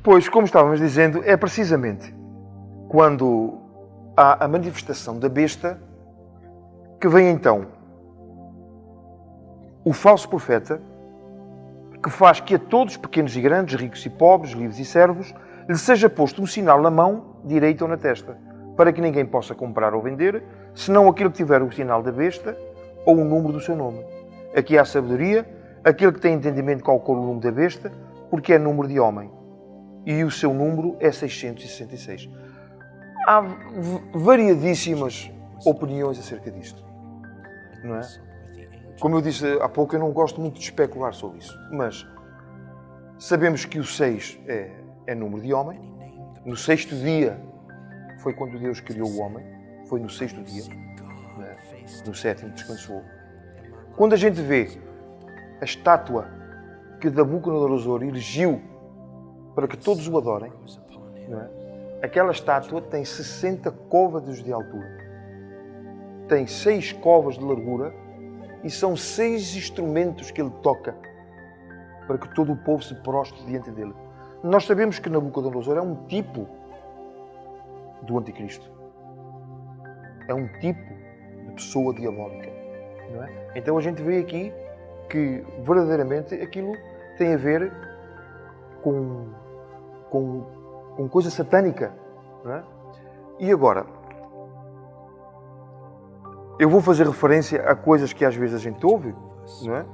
Pois, como estávamos dizendo, é precisamente quando há a manifestação da besta que vem então o falso profeta, que faz que a todos, pequenos e grandes, ricos e pobres, livres e servos, lhe seja posto um sinal na mão direita ou na testa, para que ninguém possa comprar ou vender, senão aquele que tiver o sinal da besta ou o número do seu nome. Aqui há sabedoria, aquele que tem entendimento calcula o número da besta, porque é número de homem. E o seu número é 666. Há variadíssimas opiniões acerca disto, não é? Como eu disse há pouco, eu não gosto muito de especular sobre isso, mas sabemos que o 6 é número de homem. No sexto dia foi quando Deus criou o homem, foi no sexto dia, né? No sétimo descansou. Quando a gente vê a estátua que Nabucodonosor erigiu para que todos o adorem, não é? Aquela estátua tem 60 côvados de altura, tem 6 covas de largura e são 6 instrumentos que ele toca para que todo o povo se prostre diante dele. Nós sabemos que Nabucodonosor é um tipo do anticristo. É um tipo de pessoa diabólica, não é? Então a gente vê aqui que verdadeiramente aquilo tem a ver com coisa satânica, não é? E agora, eu vou fazer referência a coisas que às vezes a gente ouve, não é?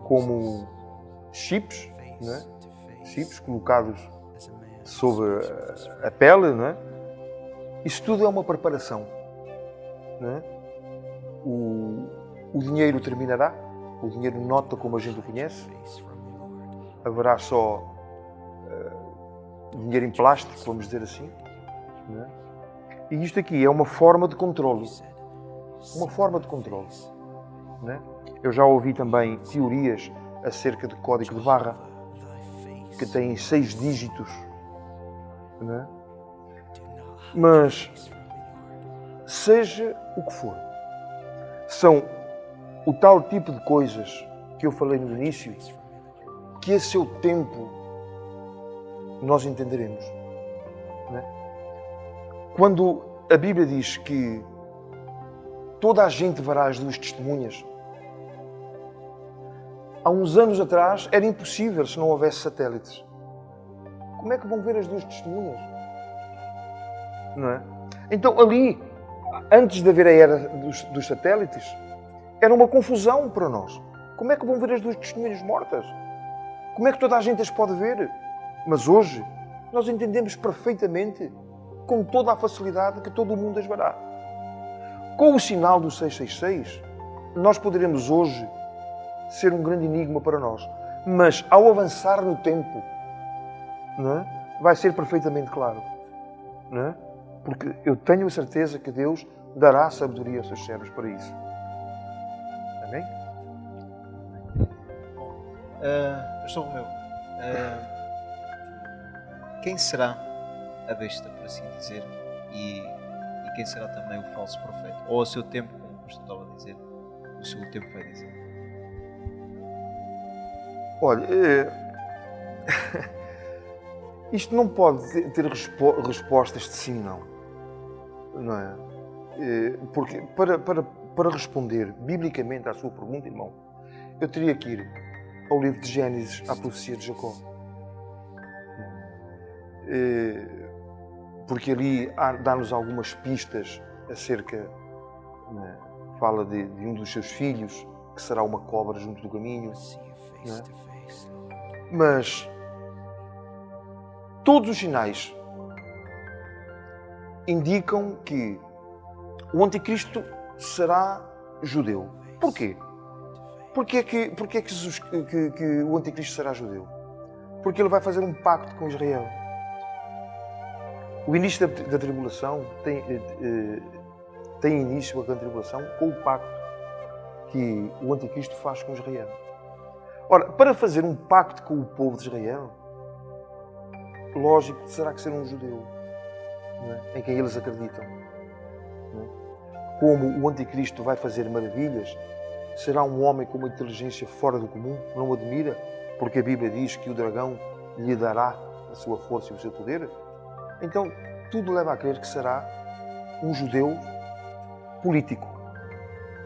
Como chips, não é? Chips colocados sobre a pele, não é? Isso tudo é uma preparação, não é? O dinheiro terminará, o dinheiro nota como a gente o conhece, haverá só dinheiro em plástico, vamos dizer assim, não é? E isto aqui é uma forma de controle. Uma forma de controle, não é? Eu já ouvi também teorias acerca de código de barra, que tem 6 dígitos, não é? Mas, seja o que for, são o tal tipo de coisas que eu falei no início, que a seu tempo nós entenderemos, não é? Quando a Bíblia diz que toda a gente verá as 2 testemunhas, há uns anos atrás era impossível se não houvesse satélites. Como é que vão ver as 2 testemunhas? Não é? Então ali, antes de haver a era dos satélites, era uma confusão para nós. Como é que vão ver as 2 testemunhas mortas? Como é que toda a gente as pode ver? Mas hoje, nós entendemos perfeitamente, com toda a facilidade, que todo o mundo as verá. Com o sinal do 666, nós poderemos hoje ser um grande enigma para nós. Mas ao avançar no tempo, não é? Vai ser perfeitamente claro, não é? Porque eu tenho a certeza que Deus dará sabedoria aos seus servos para isso. Amém? Pastor Romeu, quem será a besta, por assim dizer, e quem será também o falso profeta? Ou o seu tempo, como o pastor estava a dizer, o seu tempo vai dizer? Olha, isto não pode ter respostas de sim, não é? Porque para responder biblicamente à sua pergunta, irmão, eu teria que ir ao livro de Gênesis, à profecia de Jacó. Porque ali dá-nos algumas pistas acerca, né? Fala de um dos seus filhos, que será uma cobra junto do caminho, né? Mas todos os sinais indicam que o anticristo será judeu. Porquê? Porquê que o anticristo será judeu? Porque ele vai fazer um pacto com Israel. O início da tribulação tem início a grande tribulação com o pacto que o anticristo faz com Israel. Ora, para fazer um pacto com o povo de Israel, lógico, será que ser um judeu, não é? Em quem eles acreditam. Não é? Como o anticristo vai fazer maravilhas, será um homem com uma inteligência fora do comum, não admira, porque a Bíblia diz que o dragão lhe dará a sua força e o seu poder, então tudo leva a crer que será um judeu político.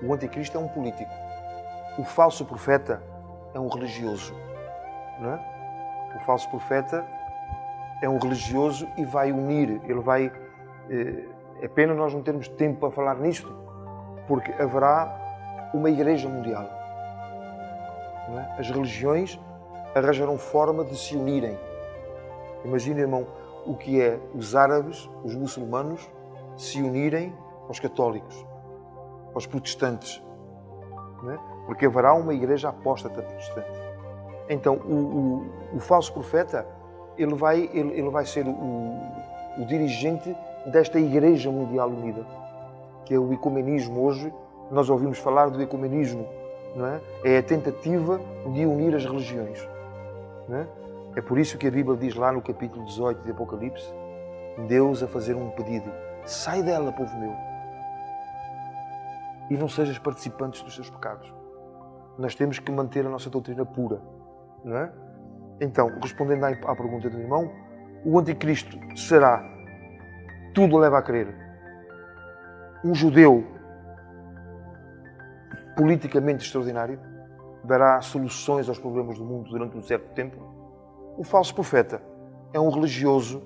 O anticristo é um político. O falso profeta é um religioso. Não é? O falso profeta é um religioso e vai unir, ele vai... É pena nós não termos tempo para falar nisto, porque haverá uma igreja mundial. Não é? As religiões arranjarão forma de se unirem. Imagina, irmão, o que é os árabes, os muçulmanos, se unirem aos católicos, aos protestantes. Não é? Porque haverá uma igreja apóstata protestante. Então, o falso profeta, ele vai ser o dirigente desta igreja mundial unida, que é o ecumenismo. Hoje nós ouvimos falar do ecumenismo, não é? É a tentativa de unir as religiões. Não é? É por isso que a Bíblia diz lá no capítulo 18 de Apocalipse, Deus a fazer um pedido: sai dela, povo meu, e não sejas participantes dos seus pecados. Nós temos que manter a nossa doutrina pura. Não é? Então, respondendo à pergunta do irmão, o anticristo será, tudo leva a crer, um judeu politicamente extraordinário, dará soluções aos problemas do mundo durante um certo tempo. O falso profeta é um religioso,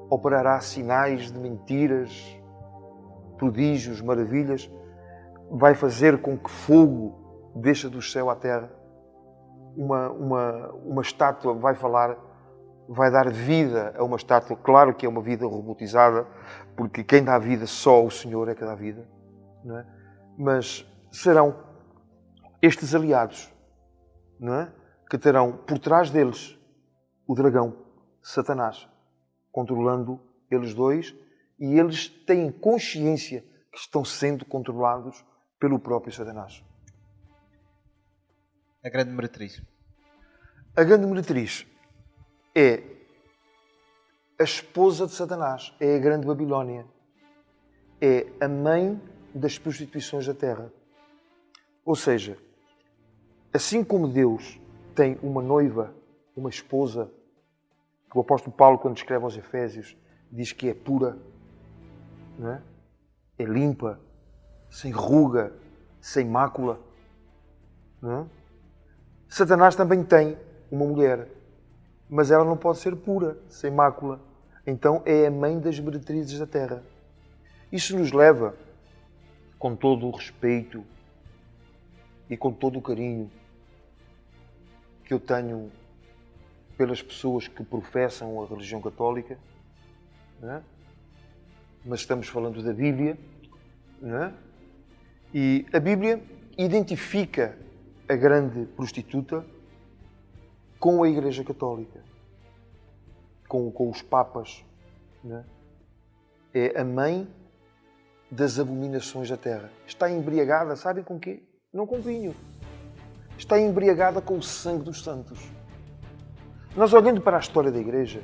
operará sinais de mentiras, prodígios, maravilhas, vai fazer com que fogo desça do céu à terra. Uma estátua vai falar, vai dar vida a uma estátua. Claro que é uma vida robotizada, porque quem dá vida, só o Senhor é que dá vida. Não é? Mas serão estes aliados, não é? Que terão por trás deles o dragão, Satanás, controlando eles dois, e eles têm consciência que estão sendo controlados pelo próprio Satanás. A grande meretriz. A grande meretriz é a esposa de Satanás, é a grande Babilónia, é a mãe das prostituições da terra. Ou seja, assim como Deus tem uma noiva, uma esposa, que o apóstolo Paulo, quando escreve aos Efésios, diz que é pura, não é? É limpa, sem ruga, sem mácula. Não é? Satanás também tem uma mulher, mas ela não pode ser pura, sem mácula. Então é a mãe das meretrizes da terra. Isso nos leva, com todo o respeito e com todo o carinho que eu tenho pelas pessoas que professam a religião católica, não é? Mas estamos falando da Bíblia, não é? E a Bíblia identifica a grande prostituta com a Igreja Católica, com os Papas. Não é? É a mãe das abominações da terra. Está embriagada, sabem com quê? Não com vinho. Está embriagada com o sangue dos santos. Nós, olhando para a história da Igreja,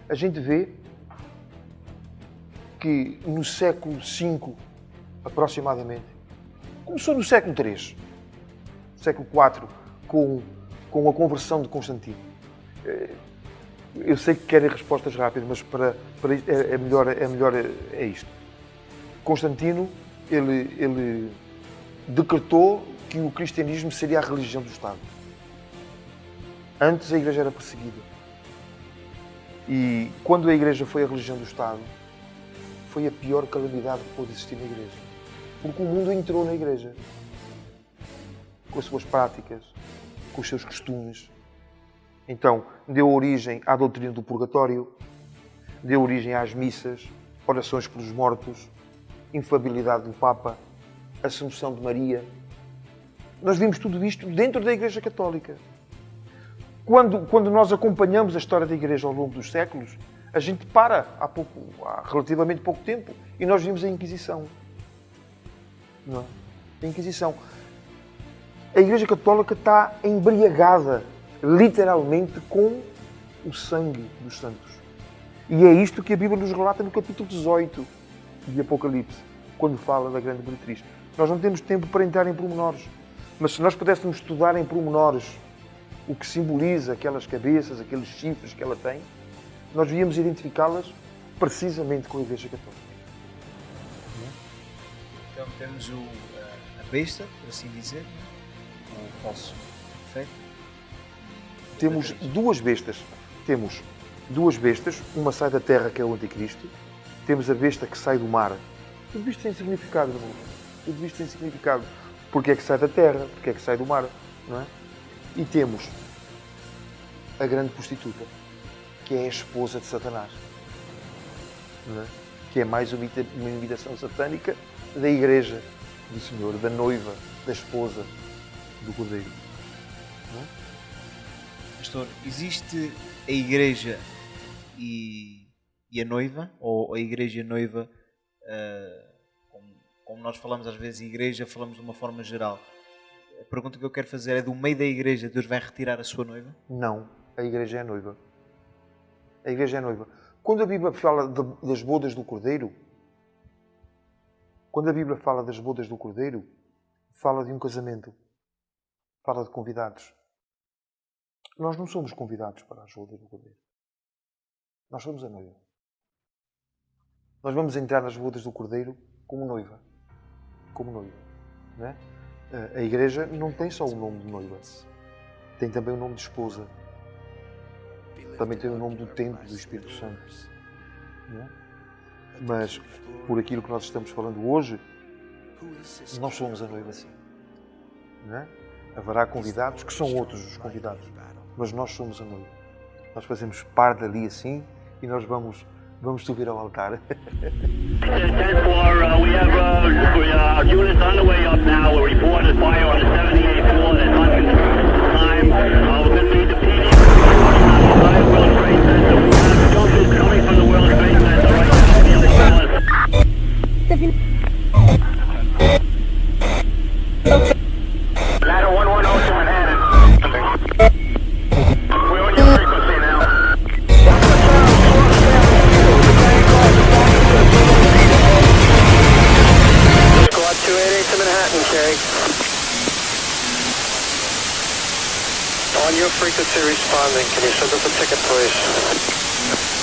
a gente vê que no século V, aproximadamente, começou no século III, século IV, com a conversão de Constantino. Eu sei que querem respostas rápidas, mas para isto é melhor isto. Constantino, ele decretou que o cristianismo seria a religião do Estado. Antes a Igreja era perseguida. E quando a Igreja foi a religião do Estado, foi a pior calamidade que pôde existir na Igreja. Porque o mundo entrou na Igreja. Com as suas práticas, com os seus costumes. Então, deu origem à doutrina do purgatório, deu origem às missas, orações pelos mortos, infabilidade do Papa, Assunção de Maria. Nós vimos tudo isto dentro da Igreja Católica. Quando nós acompanhamos a história da Igreja ao longo dos séculos, a gente para há relativamente pouco tempo e nós vimos a Inquisição. Não é? A Inquisição. A Igreja Católica está embriagada, literalmente, com o sangue dos santos. E é isto que a Bíblia nos relata no capítulo 18 de Apocalipse, quando fala da grande meretriz. Nós não temos tempo para entrar em pormenores, mas se nós pudéssemos estudar em pormenores o que simboliza aquelas cabeças, aqueles chifres que ela tem, nós devíamos identificá-las precisamente com a Igreja Católica. Então temos a besta, por assim dizer, o falso profeta. Temos duas bestas. Temos duas bestas, uma sai da terra, que é o Anticristo, temos a besta que sai do mar. Tudo isto tem significado, irmão. Tudo isto tem significado. Porque é que sai da terra, porque é que sai do mar, não é? E temos a grande prostituta, que é a esposa de Satanás, não é? Que é mais uma imitação satânica da Igreja do Senhor, da noiva, da esposa do Cordeiro. Não é? Pastor, existe a Igreja e a noiva? Ou a Igreja e a noiva, como nós falamos às vezes Igreja, falamos de uma forma geral. A pergunta que eu quero fazer é: do meio da Igreja Deus vai retirar a sua noiva? Não, a Igreja é a noiva. A Igreja é a noiva. Quando a Bíblia fala das bodas do Cordeiro, fala de um casamento, fala de convidados. Nós não somos convidados para as bodas do Cordeiro. Nós somos a noiva. Nós vamos entrar nas bodas do Cordeiro como noiva. Como noiva. Não é? A Igreja não tem só o nome de noiva. Tem também o nome de esposa. Também tem o nome do templo do Espírito Santo. Não é? Mas, por aquilo que nós estamos falando hoje, nós somos a noiva, sim. Não é? Haverá convidados que são outros os convidados, mas nós somos a noiva. Nós fazemos parte dali assim e nós vamos subir ao altar. Ladder 110 to Manhattan. We're on your frequency now. Squad 288 to Manhattan, Kerry. On your frequency responding, can you send us a ticket, please?